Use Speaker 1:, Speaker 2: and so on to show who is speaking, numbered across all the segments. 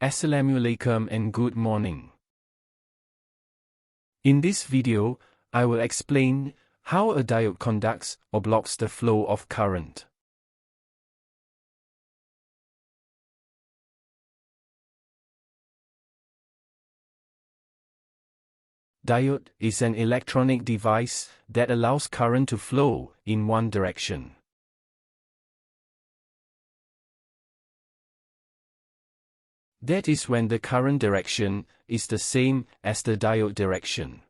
Speaker 1: Assalamualaikum and good morning. In this video, I will explain how a diode conducts or blocks the flow of current. Diode is an electronic device that allows current to flow in one direction. That is when the current direction is the same as the diode direction.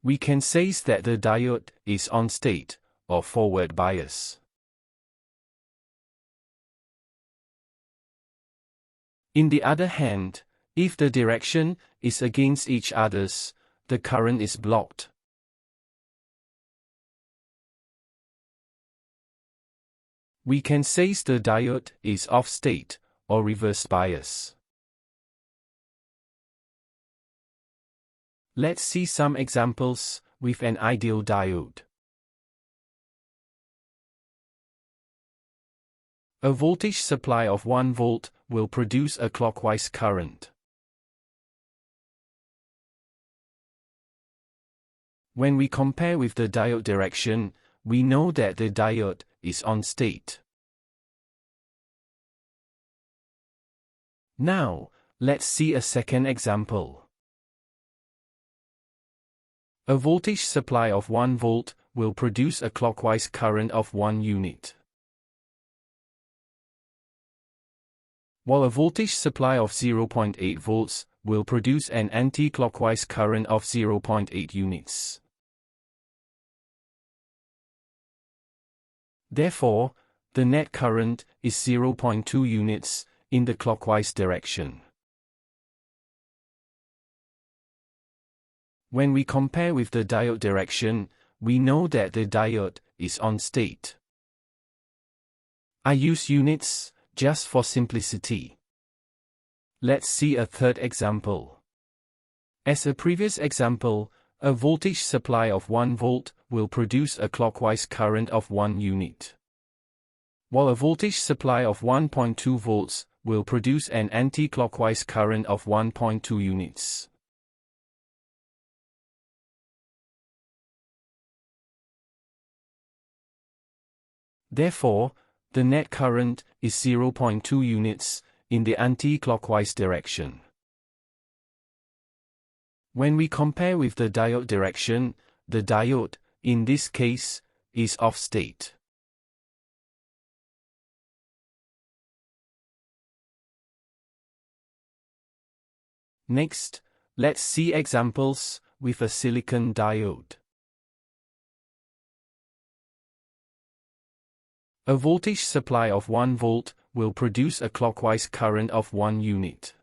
Speaker 1: We can say that the diode is on state or forward bias. In the other hand, if the direction is against each other's, the current is blocked. We can say the diode is off state or reverse bias. Let's see some examples with an ideal diode. A voltage supply of 1 volt will produce a clockwise current. When we compare with the diode direction, we know that the diode is on state. Now, let's see a second example. A voltage supply of 1 volt will produce a clockwise current of 1 unit, while a voltage supply of 0.8 volts will produce an anti-clockwise current of 0.8 units. Therefore, the net current is 0.2 units in the clockwise direction. When we compare with the diode direction, we know that the diode is on state. I use units just for simplicity. Let's see a third example. As a previous example, a voltage supply of 1 volt will produce a clockwise current of 1 unit, while a voltage supply of 1.2 volts will produce an anti-clockwise current of 1.2 units. Therefore, the net current is 0.2 units in the anti-clockwise direction. When we compare with the diode direction, the diode, in this case, is off state. Next, let's see examples with a silicon diode. A voltage supply of 1 volt will produce a clockwise current of 1 unit.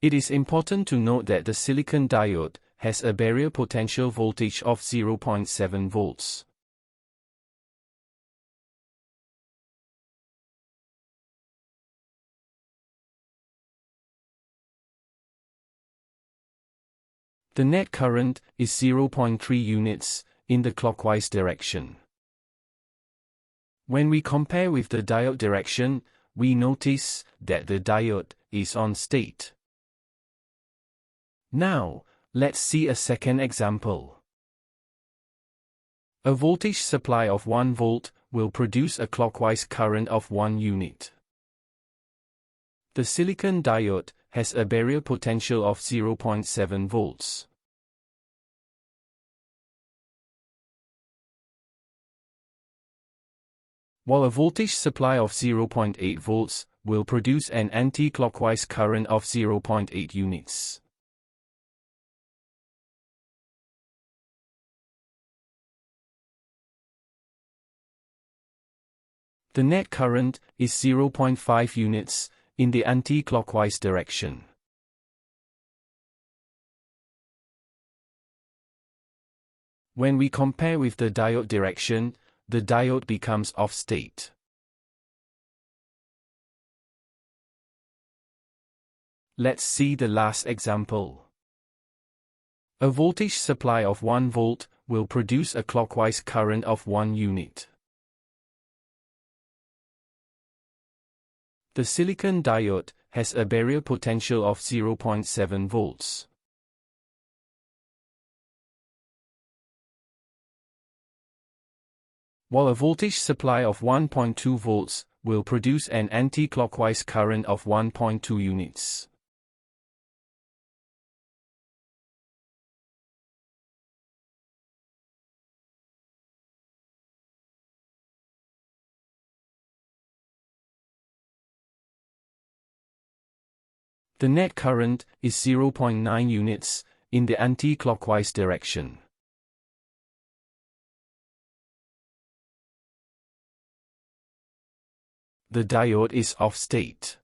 Speaker 1: It is important to note that the silicon diode has a barrier potential voltage of 0.7 volts. The net current is 0.3 units in the clockwise direction. When we compare with the diode direction, we notice that the diode is on state. Now, let's see a second example. A voltage supply of 1 volt will produce a clockwise current of 1 unit. The silicon diode has a barrier potential of 0.7 volts. While a voltage supply of 0.8 volts will produce an anti-clockwise current of 0.8 units. The net current is 0.5 units in the anti-clockwise direction. When we compare with the diode direction, the diode becomes off state. Let's see the last example. A voltage supply of 1 volt will produce a clockwise current of 1 unit. The silicon diode has a barrier potential of 0.7 volts. While a voltage supply of 1.2 volts will produce an anti-clockwise current of 1.2 units. The net current is 0.9 units in the anti-clockwise direction. The diode is off state.